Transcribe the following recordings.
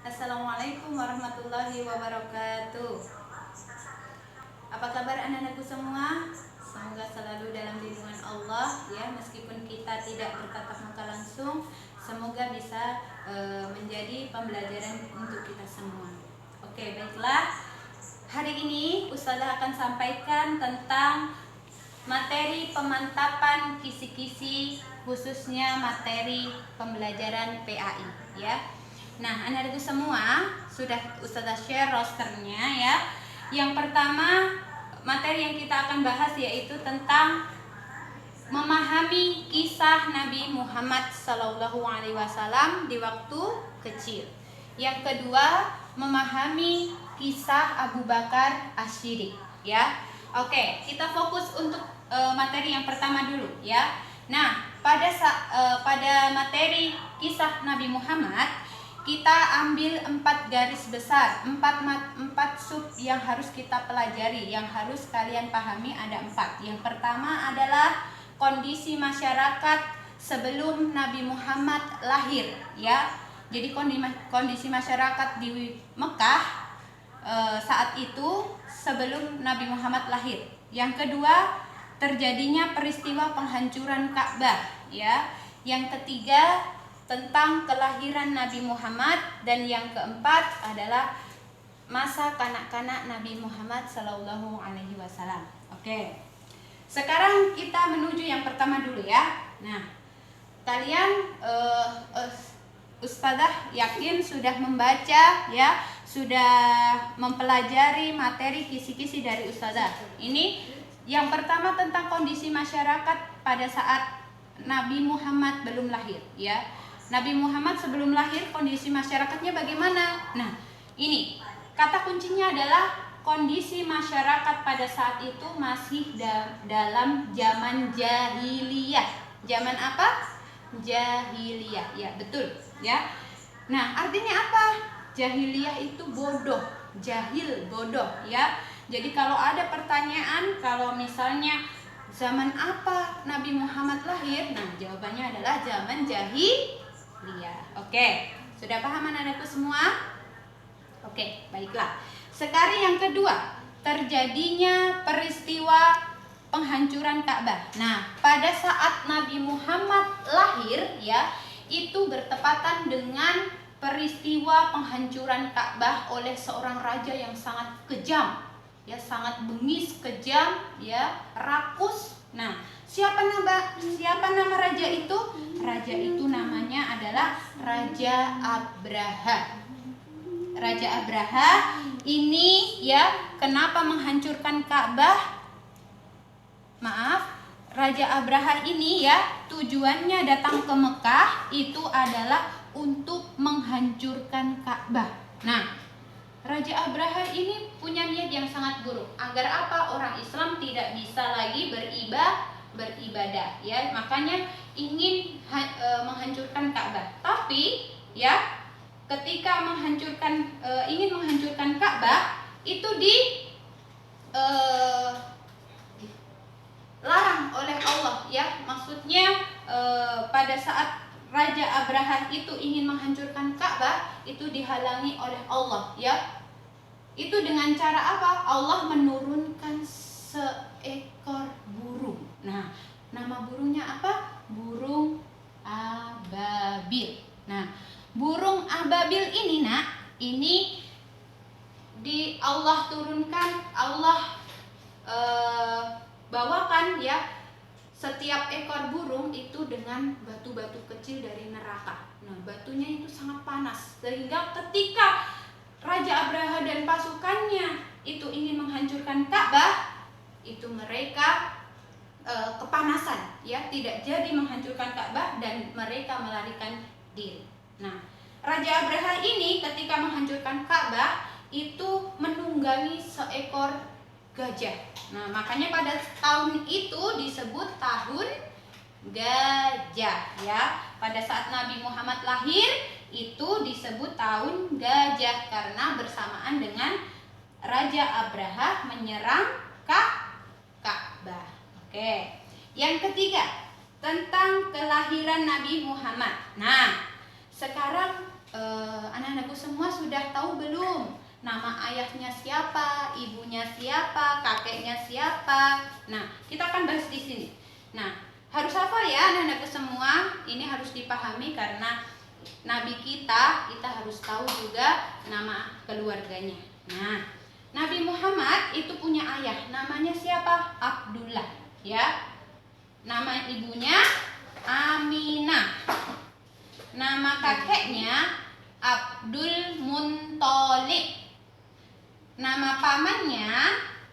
Assalamualaikum warahmatullahi wabarakatuh. Apa kabar anak-anakku semua? Semoga selalu dalam lindungan Allah ya, meskipun kita tidak bertatap muka langsung, semoga bisa menjadi pembelajaran untuk kita semua. Oke, baiklah. Hari ini Ustazah akan sampaikan tentang materi pemantapan kisi-kisi, khususnya materi pembelajaran PAI ya. Nah, anak-anakku semua sudah Ustazah share rosternya ya. Yang pertama, materi yang kita akan bahas yaitu tentang memahami kisah Nabi Muhammad SAW di waktu kecil. Yang kedua, memahami kisah Abu Bakar As-Siddiq ya. Oke, kita fokus untuk materi yang pertama dulu ya. Nah, pada materi kisah Nabi Muhammad, kita ambil 4 garis besar, 4 sub yang harus kita pelajari, yang harus kalian pahami ada 4. Yang pertama adalah kondisi masyarakat sebelum Nabi Muhammad lahir ya. Jadi kondisi masyarakat di Mekah saat itu sebelum Nabi Muhammad lahir. Yang kedua, terjadinya peristiwa penghancuran Ka'bah ya. Yang ketiga, tentang kelahiran Nabi Muhammad, dan yang keempat adalah masa kanak-kanak Nabi Muhammad Sallallahu Alaihi Wasallam. Oke, sekarang kita menuju yang pertama dulu ya. Nah, kalian Ustazah yakin sudah membaca ya, sudah mempelajari materi kisi-kisi dari Ustazah. Ini yang pertama tentang kondisi masyarakat pada saat Nabi Muhammad belum lahir ya. Nabi Muhammad sebelum lahir kondisi masyarakatnya bagaimana? Nah, ini kata kuncinya adalah kondisi masyarakat pada saat itu masih dalam zaman jahiliyah. Zaman apa? Jahiliyah. Ya, betul ya. Nah, artinya apa? Jahiliyah itu bodoh, jahil, bodoh ya. Jadi kalau ada pertanyaan, kalau misalnya zaman apa Nabi Muhammad lahir? Nah, jawabannya adalah zaman jahiliyah. Oke, sudah paham anak-anakku semua? Oke, baiklah. Sekarang yang kedua, terjadinya peristiwa penghancuran Ka'bah. Nah, pada saat Nabi Muhammad lahir ya, itu bertepatan dengan peristiwa penghancuran Ka'bah oleh seorang raja yang sangat kejam ya, sangat bengis, kejam ya, rakus. Nah, siapa nama raja itu? Raja itu namanya adalah Raja Abraha. Raja Abraha ini ya, kenapa menghancurkan Ka'bah? Maaf, Raja Abraha ini ya, tujuannya datang ke Mekah itu adalah untuk menghancurkan Ka'bah. Nah, Raja Abraha ini punya niat yang sangat buruk. Agar apa? Orang Islam tidak bisa lagi beribadah ya, makanya ingin menghancurkan Ka'bah. Tapi ya, ketika ingin menghancurkan Ka'bah itu larang oleh Allah ya. Maksudnya pada saat Raja Abraha itu ingin menghancurkan Ka'bah, itu dihalangi oleh Allah ya. Itu dengan cara apa? Allah menurunkan seekor burung. Nah, nama burungnya apa? Burung ababil. Nah, burung ababil ini ini Allah turunkan, Allah bawakan ya, setiap ekor burung itu dengan batu-batu kecil dari neraka. Nah, batunya itu sangat panas, sehingga ketika Raja Abraha dan pasukannya itu ingin menghancurkan Ka'bah, itu mereka kepanasan ya, tidak jadi menghancurkan Ka'bah dan mereka melarikan diri. Nah, Raja Abraha ini ketika menghancurkan Ka'bah itu menunggangi seekor gajah. Nah, makanya pada tahun itu disebut tahun gajah ya. Pada saat Nabi Muhammad lahir itu disebut tahun gajah karena bersamaan dengan Raja Abraha menyerang Ka'bah. Oke. Yang ketiga, tentang kelahiran Nabi Muhammad. Nah, sekarang anak-anak anak-anakku semua sudah tahu belum? Nama ayahnya siapa, ibunya siapa, kakeknya siapa. Nah, kita akan bahas di sini. Nah, harus hafal ya anak-anakku semua. Ini harus dipahami karena Nabi kita harus tahu juga nama keluarganya. Nah, Nabi Muhammad itu punya ayah, namanya siapa? Abdullah, ya. Nama ibunya Aminah. Nama kakeknya Abdul Munthalib. Nama pamannya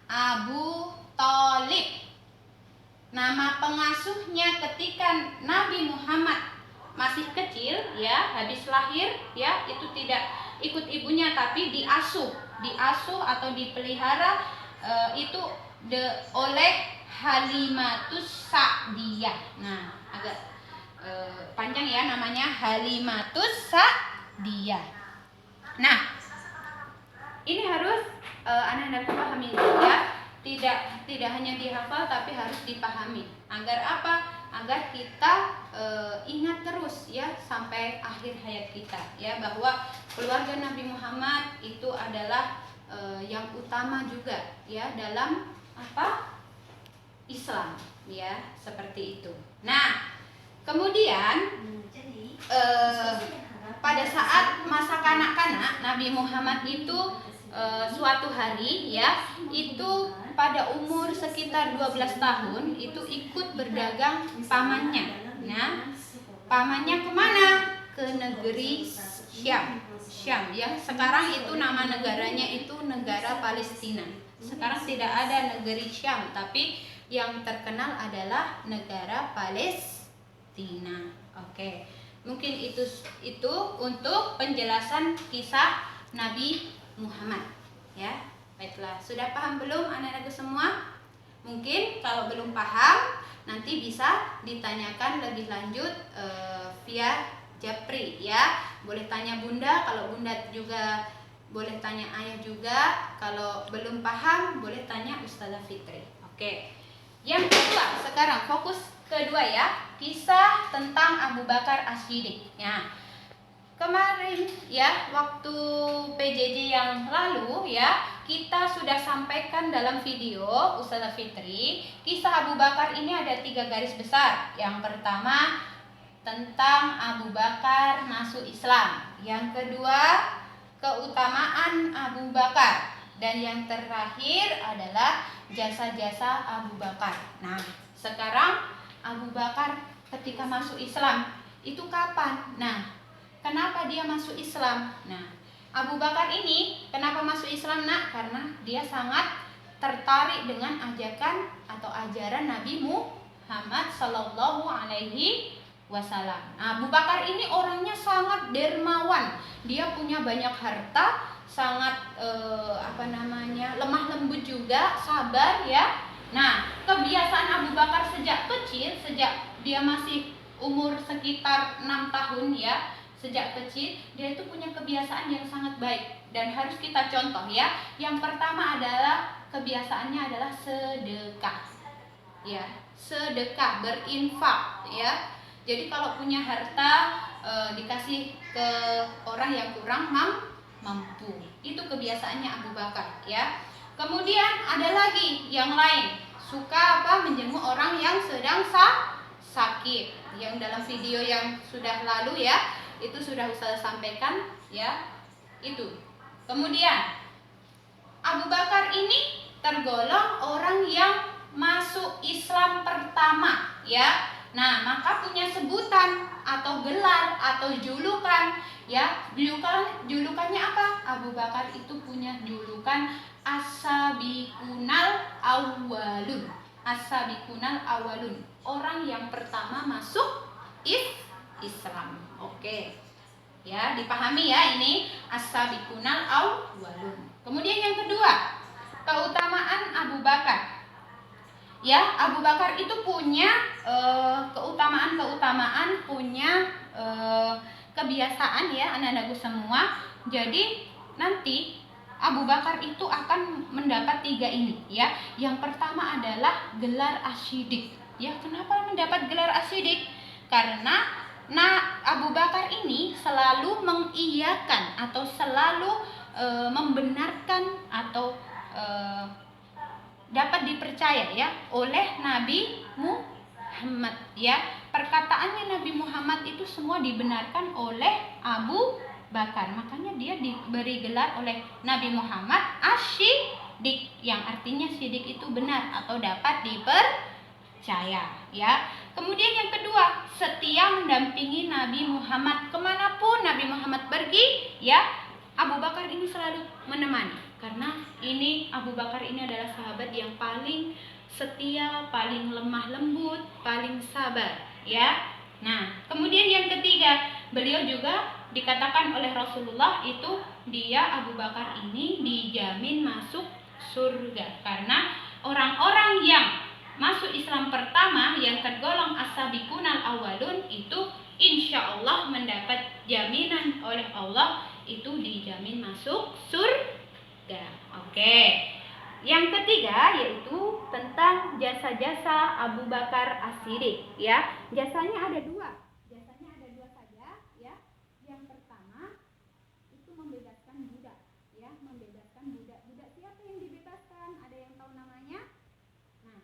Abu Thalib. Nama pengasuhnya ketika Nabi Muhammad masih kecil, ya, habis lahir, ya, itu tidak ikut ibunya tapi diasuh atau dipelihara itu oleh Halimatus Sa'diyah. Nah, agak panjang ya namanya, Halimatus Sa'diyah. Nah, ini harus anak-anak pahami ya. Tidak hanya dihafal tapi harus dipahami. Agar apa? Agar kita ingat terus ya sampai akhir hayat kita ya, bahwa keluarga Nabi Muhammad itu adalah yang utama juga ya dalam apa? Islam ya, seperti itu. Nah, kemudian pada saat masa kanak-kanak Nabi Muhammad itu suatu hari ya, itu pada umur sekitar 12 tahun itu ikut berdagang pamannya. Nah, pamannya kemana? Ke negeri Syam ya. Sekarang itu nama negaranya itu negara Palestina. Sekarang tidak ada negeri Syam, tapi yang terkenal adalah negara Palestina. Oke. Mungkin itu untuk penjelasan kisah Nabi Muhammad ya. Baiklah, sudah paham belum anak-anakku semua? Mungkin kalau belum paham nanti bisa ditanyakan lebih lanjut via Japri ya. Boleh tanya Bunda, kalau Bunda juga boleh tanya Ayah juga. Kalau belum paham boleh tanya Ustazah Fitri. Oke. Yang kedua, sekarang fokus kedua ya, kisah tentang Abu Bakar As-Siddiq. Ya. Kemarin ya, waktu PJJ yang lalu ya, kita sudah sampaikan dalam video Ustazah Fitri, kisah Abu Bakar ini ada 3 garis besar. Yang pertama tentang Abu Bakar masuk Islam. Yang kedua, keutamaan Abu Bakar. Dan yang terakhir adalah jasa-jasa Abu Bakar. Nah, sekarang Abu Bakar ketika masuk Islam itu kapan? Nah, kenapa dia masuk Islam? Nah, Abu Bakar ini kenapa masuk Islam, Nak? Karena dia sangat tertarik dengan ajakan atau ajaran Nabi Muhammad Sallallahu Alaihi Wasallam. Abu Bakar ini orangnya sangat dermawan. Dia punya banyak harta, sangat lemah lembut juga, sabar ya. Nah, kebiasaan Abu Bakar sejak kecil, sejak dia masih umur sekitar 6 tahun ya, sejak kecil dia itu punya kebiasaan yang sangat baik dan harus kita contoh ya. Yang pertama adalah kebiasaannya adalah sedekah. Ya, sedekah, berinfak ya. Jadi kalau punya harta dikasih ke orang yang kurang mampu. Itu kebiasaannya Abu Bakar ya. Kemudian ada lagi yang lain, suka menjenguk orang yang sedang sakit. Yang dalam video yang sudah lalu ya, itu sudah saya sampaikan ya. Itu. Kemudian Abu Bakar ini tergolong orang yang masuk Islam pertama ya. Nah, maka punya sebutan atau gelar atau julukan ya. Julukannya apa? Abu Bakar itu punya julukan As-Sabiqunal Awwalun. As-Sabiqunal Awwalun, orang yang pertama masuk Islam. Oke. Ya, dipahami ya ini As-Sabiqunal Awwalun. Kemudian yang kedua, keutamaan Abu Bakar. Ya, Abu Bakar itu punya keutamaan, punya kebiasaan ya anak-anakku semua. Jadi nanti Abu Bakar itu akan mendapat 3 ini ya. Yang pertama adalah gelar As-Siddiq. Ya, kenapa mendapat gelar As-Siddiq? Karena Nah, Abu Bakar ini selalu mengiyakan atau selalu membenarkan atau dapat dipercaya ya oleh Nabi Muhammad ya. Perkataannya Nabi Muhammad itu semua dibenarkan oleh Abu Bakar. Makanya dia diberi gelar oleh Nabi Muhammad Asy-Siddiq, yang artinya sidik itu benar atau dapat dipercaya ya. Kemudian yang kedua, setia mendampingi Nabi Muhammad kemanapun Nabi Muhammad pergi ya. Abu Bakar ini selalu menemani, karena ini Abu Bakar ini adalah sahabat yang paling setia, paling lemah lembut, paling sabar ya. Nah, kemudian yang ketiga, beliau juga dikatakan oleh Rasulullah itu dia Abu Bakar ini dijamin masuk surga, karena orang-orang yang masuk Islam pertama yang tergolong as-sabiqunal awalun itu insya Allah mendapat jaminan oleh Allah itu dijamin masuk surga. Oke. Yang ketiga yaitu tentang jasa-jasa Abu Bakar As-Siddiq ya. Jasanya ada dua. Jasanya ada dua saja ya. Yang pertama itu membebaskan budak ya, membebaskan budak. Budak siapa yang dibebaskan? Ada yang tahu namanya? Nah,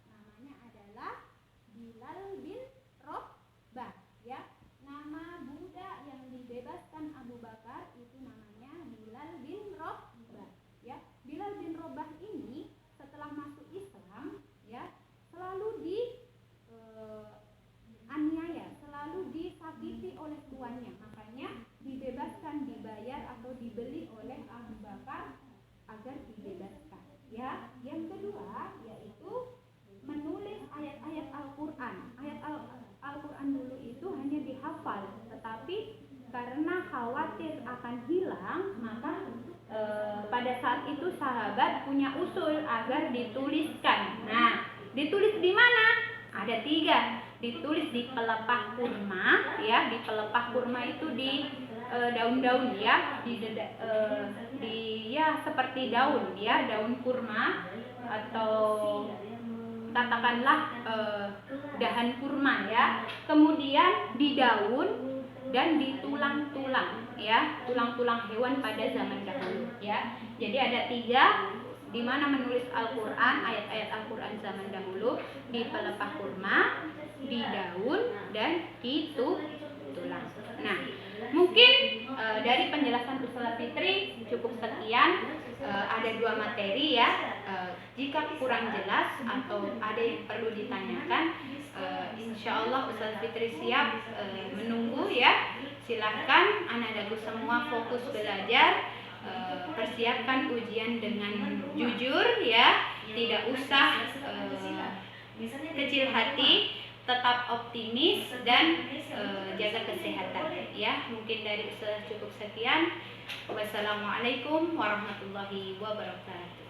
namanya adalah Bilal bin Rabah ya. Nama budak yang dibebaskan Abu Bakar itu namanya Bilal bin Rabah ya. Bilal bin Rabah ini setelah masuk Islam ya selalu aniaya, selalu disakiti oleh tuannya. Makanya dibebaskan, dibayar atau dibeli oleh Abu Bakar agar dibebaskan ya. Yang kedua yaitu menulis ayat-ayat Al-Qur'an. Ayat Al-Qur'an dulu itu hanya dihafal, tetapi karena khawatir akan hilang, maka pada saat itu sahabat punya usul agar dituliskan. Nah, ditulis di mana? Ada tiga. Ditulis di pelepah kurma ya. Di pelepah kurma itu di daun-daun ya, di ya seperti daun ya, daun kurma atau katakanlah dahan kurma ya. Kemudian di daun dan di tulang-tulang ya, tulang-tulang hewan pada zaman dahulu ya. Jadi ada tiga di mana menulis Al-Qur'an, ayat-ayat Al-Qur'an zaman dahulu, di pelepah kurma, di daun dan di tulang. Nah, mungkin dari penjelasan Ustazah Fitri cukup sekian. Ada dua materi ya. Jika kurang jelas atau ada yang perlu ditanyakan, insya Allah Ustazah Fitri siap menunggu ya. Silahkan anak-anakku semua fokus belajar, persiapkan ujian dengan jujur ya, tidak usah kecil hati, tetap optimis dan jaga kesehatan ya. Mungkin dari Ustazah cukup sekian. Wassalamualaikum warahmatullahi wabarakatuh.